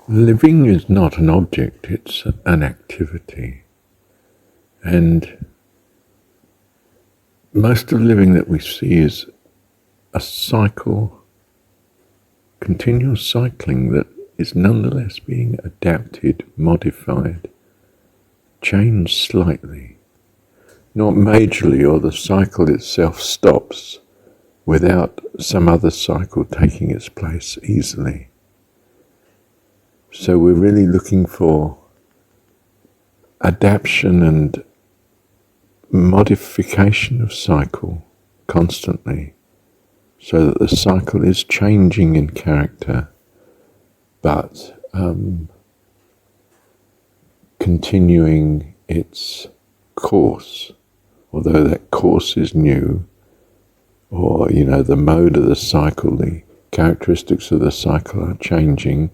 Living is not an object, it's an activity. And most of living that we see is a cycle, continual cycling that is nonetheless being adapted, modified, changed slightly. Not majorly, or the cycle itself stops without some other cycle taking its place easily. So we're really looking for adaptation and modification of cycle constantly, so that the cycle is changing in character, but continuing its course, although that course is new, or the mode of the cycle, the characteristics of the cycle are changing.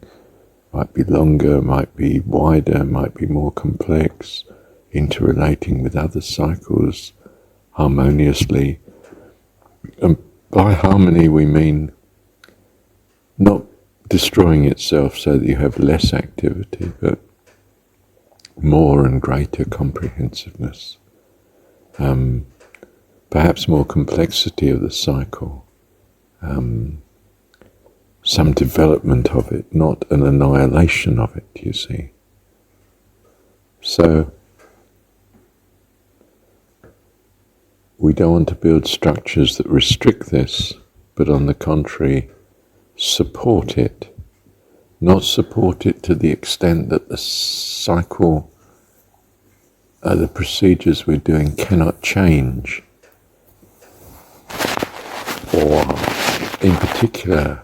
Might be longer, might be wider, might be more complex, interrelating with other cycles harmoniously. And by harmony we mean not destroying itself so that you have less activity, but more and greater comprehensiveness. Perhaps more complexity of the cycle. Some development of it, not an annihilation of it, you see. So, we don't want to build structures that restrict this, but on the contrary, support it. Not support it to the extent that the cycle, the procedures we're doing cannot change. Or, in particular,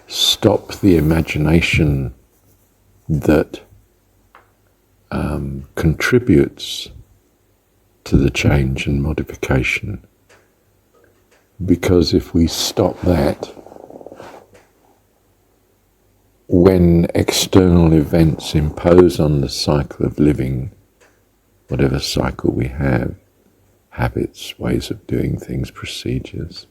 stop the imagination that contributes to the change and modification. Because if we stop that, when external events impose on the cycle of living, whatever cycle we have, habits, ways of doing things, procedures,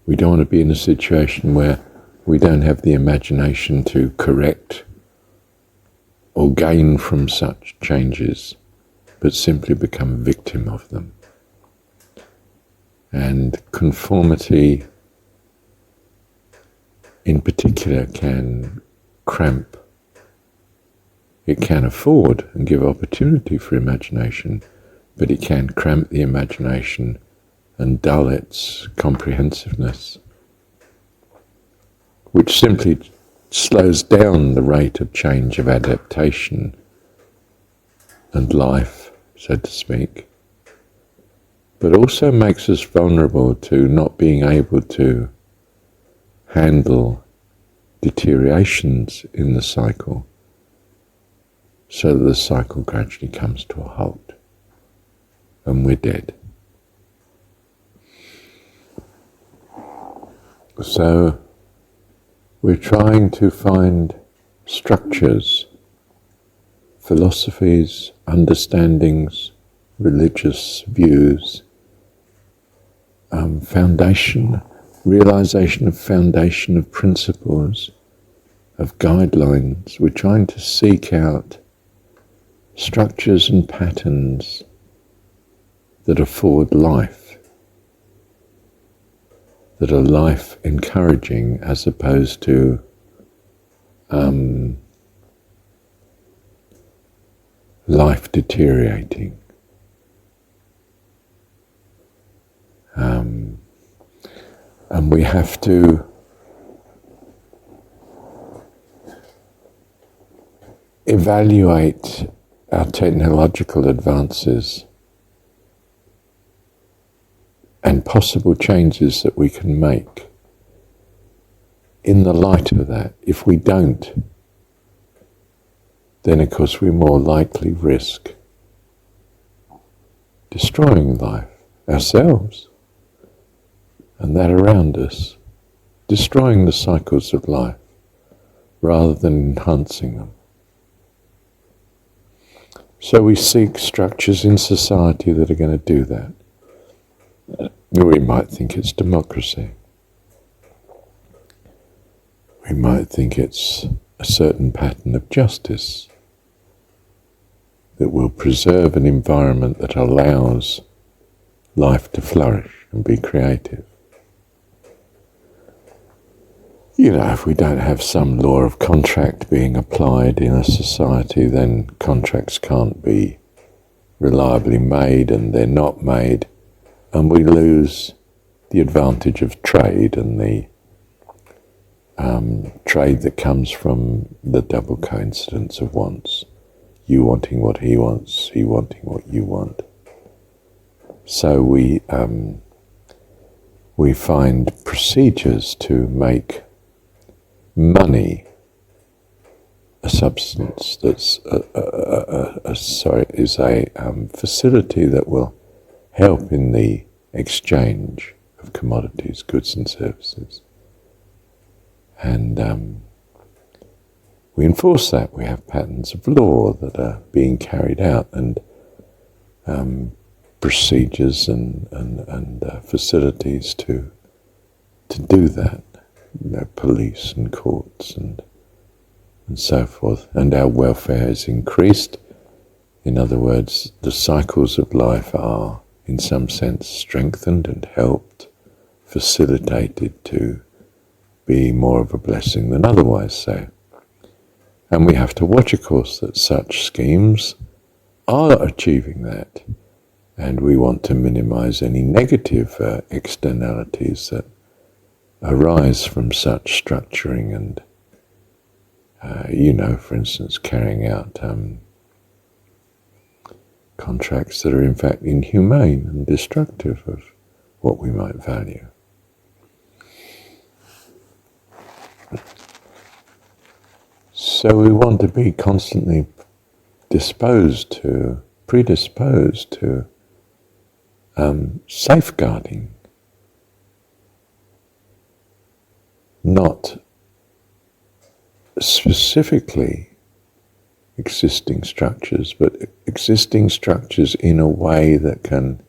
we don't want to be in a situation where we don't have the imagination to correct or gain from such changes, but simply become a victim of them. And conformity in particular can cramp. It can afford and give opportunity for imagination, but it can cramp the imagination and dull its comprehensiveness, which simply slows down the rate of change of adaptation and life, so to speak, but also makes us vulnerable to not being able to handle deteriorations in the cycle, so that the cycle gradually comes to a halt and we're dead. So we're trying to find structures, philosophies, understandings, religious views, realization of foundation of principles, of guidelines. We're trying to seek out structures and patterns that afford life, that are life encouraging as opposed to life deteriorating. And we have to evaluate our technological advances and possible changes that we can make in the light of that. If we don't, then of course we more likely risk destroying life, ourselves, and that around us, destroying the cycles of life rather than enhancing them. So we seek structures in society that are going to do that. We might think it's democracy. We might think it's a certain pattern of justice that will preserve an environment that allows life to flourish and be creative. You know, if we don't have some law of contract being applied in a society, then contracts can't be reliably made, and they're not made, and we lose the advantage of trade and the trade that comes from the double coincidence of wants. You wanting what he wants, he wanting what you want. So we find procedures to make money a substance that's is a facility that will help in the exchange of commodities, goods and services. And we enforce that. We have patterns of law that are being carried out, and procedures and facilities to do that. You know, police and courts and so forth. And our welfare is increased. In other words, the cycles of life are, in some sense, strengthened and helped, facilitated to be more of a blessing than otherwise so. And we have to watch, of course, that such schemes are achieving that. And we want to minimize any negative externalities that arise from such structuring and, for instance, carrying out contracts that are in fact inhumane and destructive of what we might value. So we want to be constantly predisposed to safeguarding not specifically existing structures, but existing structures in a way that can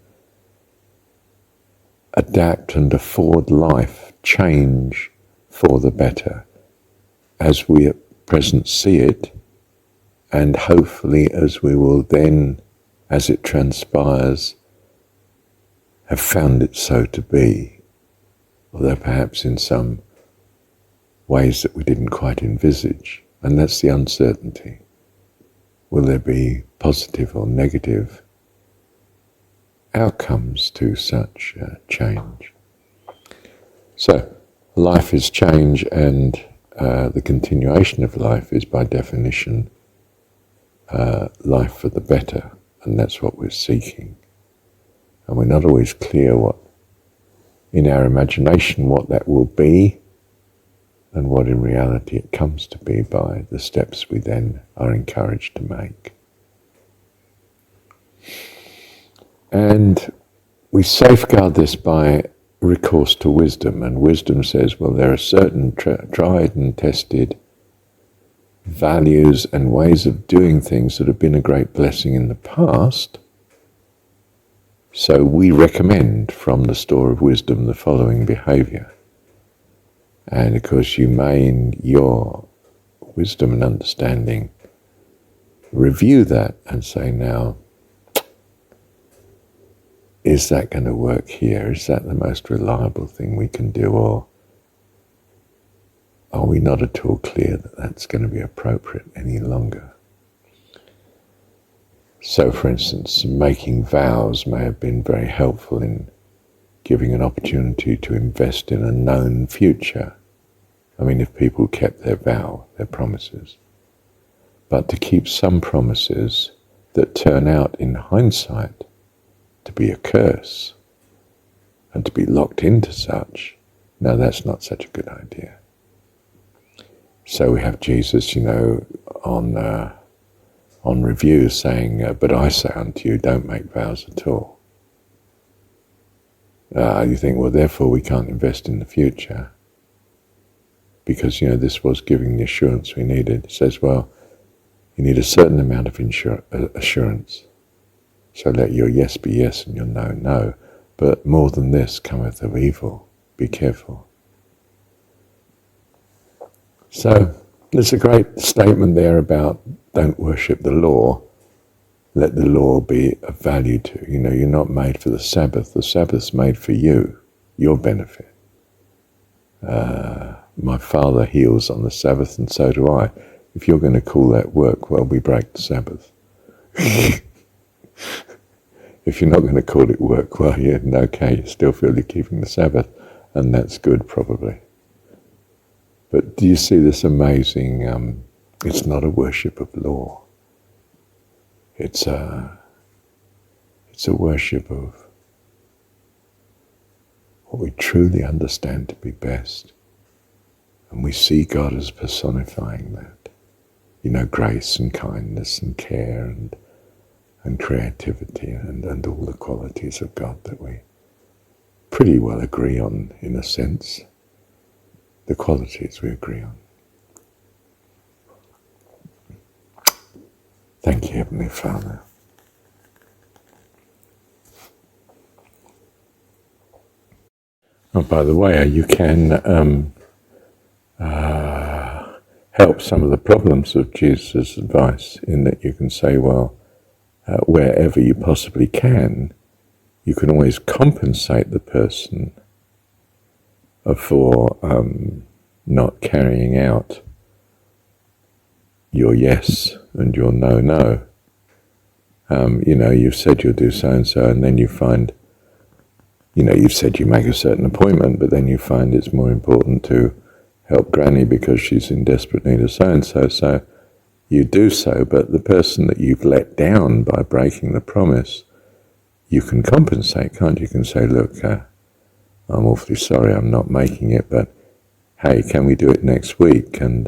adapt and afford life change for the better as we at present see it, and hopefully as we will then, as it transpires, have found it so to be, although perhaps in some ways that we didn't quite envisage. And that's the uncertainty. Will there be positive or negative outcomes to such change? So, life is change, and the continuation of life is by definition life for the better, and that's what we're seeking. And we're not always clear in our imagination what that will be, and what in reality it comes to be by the steps we then are encouraged to make. And we safeguard this by recourse to wisdom, and wisdom says, well, there are certain tried and tested values and ways of doing things that have been a great blessing in the past, so we recommend from the store of wisdom the following behaviour. And of course you may, in your wisdom and understanding, review that and say, now, is that going to work here? Is that the most reliable thing we can do? Or are we not at all clear that that's going to be appropriate any longer? So, for instance, making vows may have been very helpful in giving an opportunity to invest in a known future. I mean, if people kept their vow, their promises. But to keep some promises that turn out in hindsight to be a curse and to be locked into such, no, that's not such a good idea. So we have Jesus, on review saying, but I say unto you, don't make vows at all. You think, well, therefore we can't invest in the future, because, this was giving the assurance we needed. It says, well, you need a certain amount of assurance. So let your yes be yes and your no, no. But more than this cometh of evil. Be careful. So there's a great statement there about don't worship the law. Let the law be of value to you. You're not made for the Sabbath. The Sabbath's made for you, your benefit. My Father heals on the Sabbath, and so do I. If you're going to call that work, well, we break the Sabbath. If you're not going to call it work, well, yeah, okay, you still feel you're keeping the Sabbath, and that's good, probably. But do you see this amazing, it's not a worship of law. It's a worship of what we truly understand to be best. And we see God as personifying that. Grace and kindness and care and creativity and all the qualities of God that we pretty well agree on, in a sense. The qualities we agree on. Thank you, Heavenly Father. Oh, by the way, you can help some of the problems of Jesus' advice in that you can say, well, wherever you possibly can, you can always compensate the person for not carrying out your yes and your no. You've said you'll do so-and-so, and then you find, you've said you make a certain appointment, but then you find it's more important to help Granny because she's in desperate need of so-and-so, so you do so, but the person that you've let down by breaking the promise, you can compensate, can't you? You can say, look, I'm awfully sorry I'm not making it, but hey, can we do it next week? And,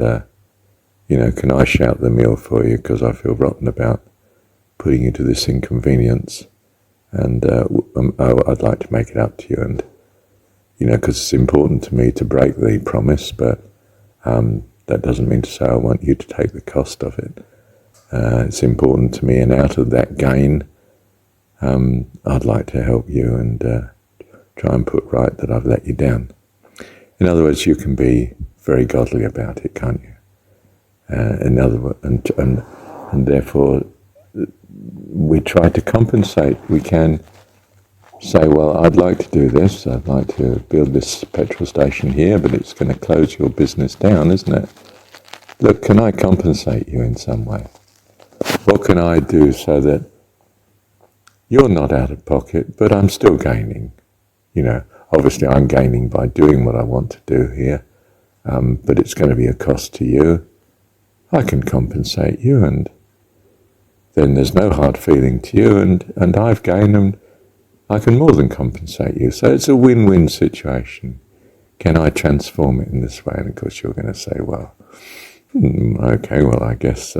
can I shout the meal for you because I feel rotten about putting you to this inconvenience? And I'd like to make it up to you. And, because it's important to me to break the promise, but that doesn't mean to say I want you to take the cost of it. It's important to me, and out of that gain, I'd like to help you and try and put right that I've let you down. In other words, you can be very godly about it, can't you? In other words, and therefore, we try to compensate. We can say, well, I'd like to do this. I'd like to build this petrol station here, but it's going to close your business down, isn't it? Look, can I compensate you in some way? What can I do so that you're not out of pocket, but I'm still gaining? Obviously I'm gaining by doing what I want to do here, but it's going to be a cost to you. I can compensate you, and then there's no hard feeling to you, and I've gained, and I can more than compensate you. So it's a win-win situation. Can I transform it in this way? And of course you're going to say, well, okay, well, I guess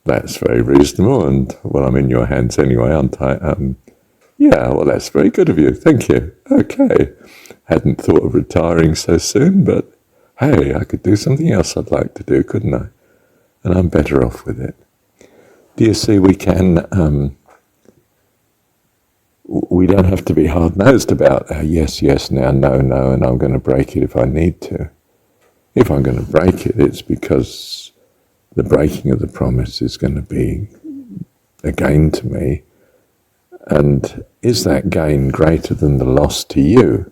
that's very reasonable, and well, I'm in your hands anyway, aren't I? Yeah, well, that's very good of you. Thank you. Okay. Hadn't thought of retiring so soon, but hey, I could do something else I'd like to do, couldn't I? And I'm better off with it. Do you see, we can, we don't have to be hard-nosed about yes, yes, now, no, no, and I'm going to break it if I need to. If I'm going to break it, it's because the breaking of the promise is going to be a gain to me. And is that gain greater than the loss to you?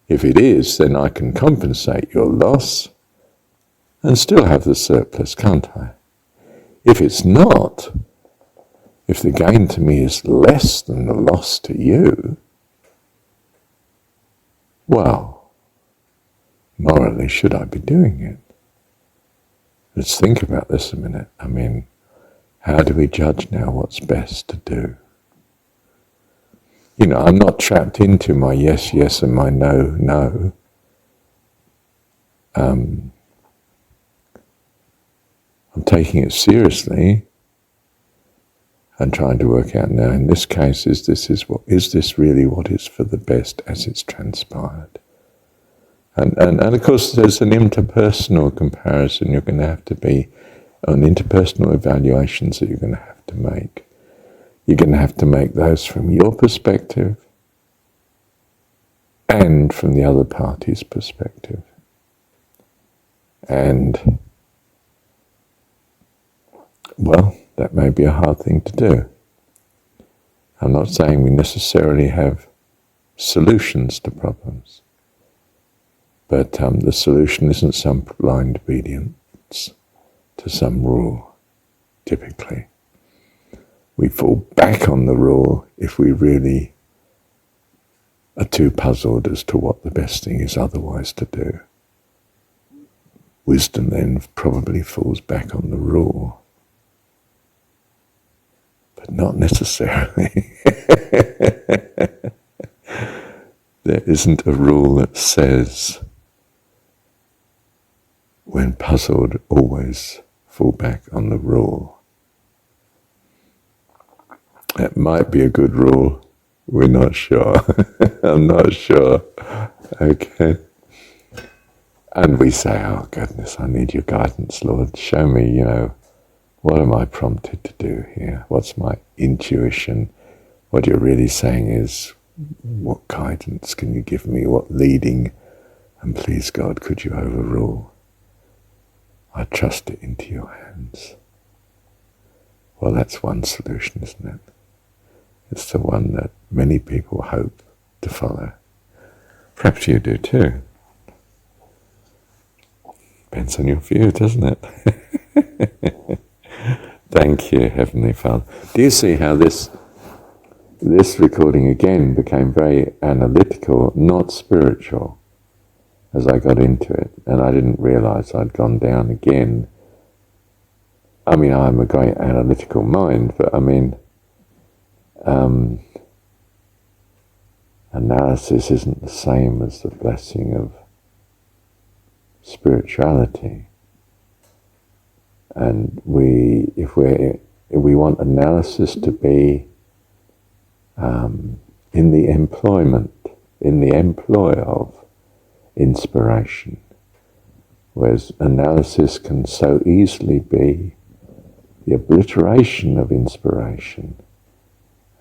If it is, then I can compensate your loss and still have the surplus, can't I? If it's not, if the gain to me is less than the loss to you, well, morally, should I be doing it? Let's think about this a minute. I mean, how do we judge now what's best to do? I'm not trapped into my yes, yes, and my no, no. I'm taking it seriously and trying to work out now, in this case, is this really what is for the best as it's transpired? And of course, there's an interpersonal comparison you're going to have to be, on interpersonal evaluations that you're going to have to make. You're going to have to make those from your perspective and from the other party's perspective. And, well, that may be a hard thing to do. I'm not saying we necessarily have solutions to problems, but the solution isn't some blind obedience to some rule, typically. We fall back on the rule if we really are too puzzled as to what the best thing is otherwise to do. Wisdom then probably falls back on the rule, but not necessarily. There isn't a rule that says, when puzzled, always fall back on the rule. That might be a good rule. We're not sure. I'm not sure. Okay. And we say, oh goodness, I need your guidance, Lord. Show me, what am I prompted to do here? What's my intuition? What you're really saying is, what guidance can you give me? What leading? And please, God, could you overrule? I trust it into your hands. Well, that's one solution, isn't it? It's the one that many people hope to follow. Perhaps you do too. Depends on your view, doesn't it? Thank you, Heavenly Father. Do you see how this recording again became very analytical, not spiritual, as I got into it, and I didn't realize I'd gone down again. I mean, I'm a great analytical mind, but I mean, analysis isn't the same as the blessing of spirituality. And if we want analysis to be in the employ of inspiration, whereas analysis can so easily be the obliteration of inspiration,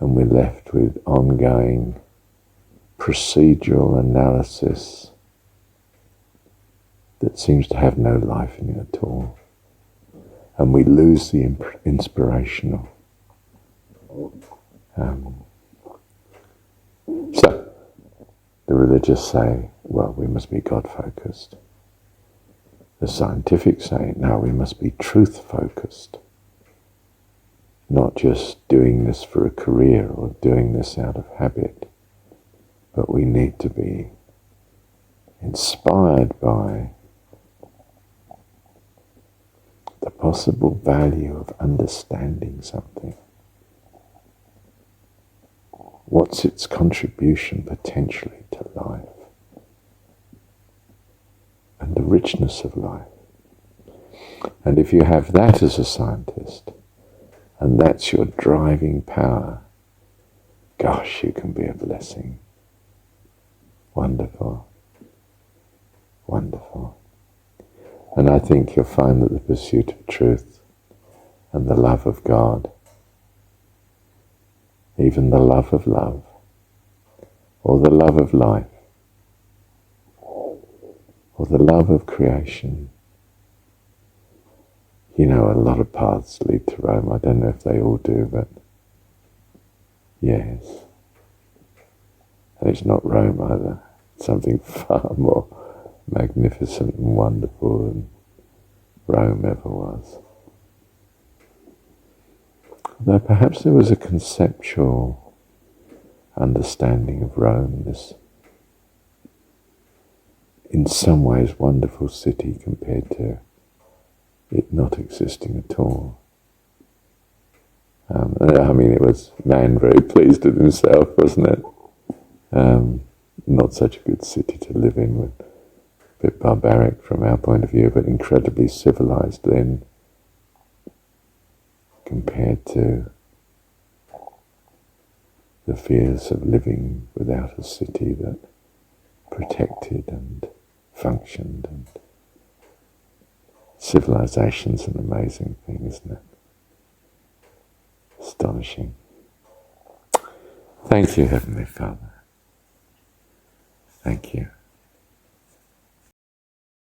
and we're left with ongoing procedural analysis that seems to have no life in it at all, and we lose the inspirational. So, the religious say, well, we must be God-focused. The scientific say, no, we must be truth-focused. Not just doing this for a career or doing this out of habit, but we need to be inspired by the possible value of understanding something. What's its contribution potentially to life and the richness of life? And if you have that as a scientist, and that's your driving power, gosh, you can be a blessing. Wonderful. Wonderful. And I think you'll find that the pursuit of truth and the love of God, even the love of love, or the love of life, or the love of creation. A lot of paths lead to Rome. I don't know if they all do, but yes. And it's not Rome either. It's something far more magnificent and wonderful than Rome ever was. Though perhaps there was a conceptual understanding of Rome, this in some ways wonderful city compared to it not existing at all. It was man very pleased with himself, wasn't it? Not such a good city to live in, a bit barbaric from our point of view, but incredibly civilized then compared to the fears of living without a city that protected and functioned. And civilization's an amazing thing, isn't it? Astonishing. Thank you, Heavenly Father. Thank you.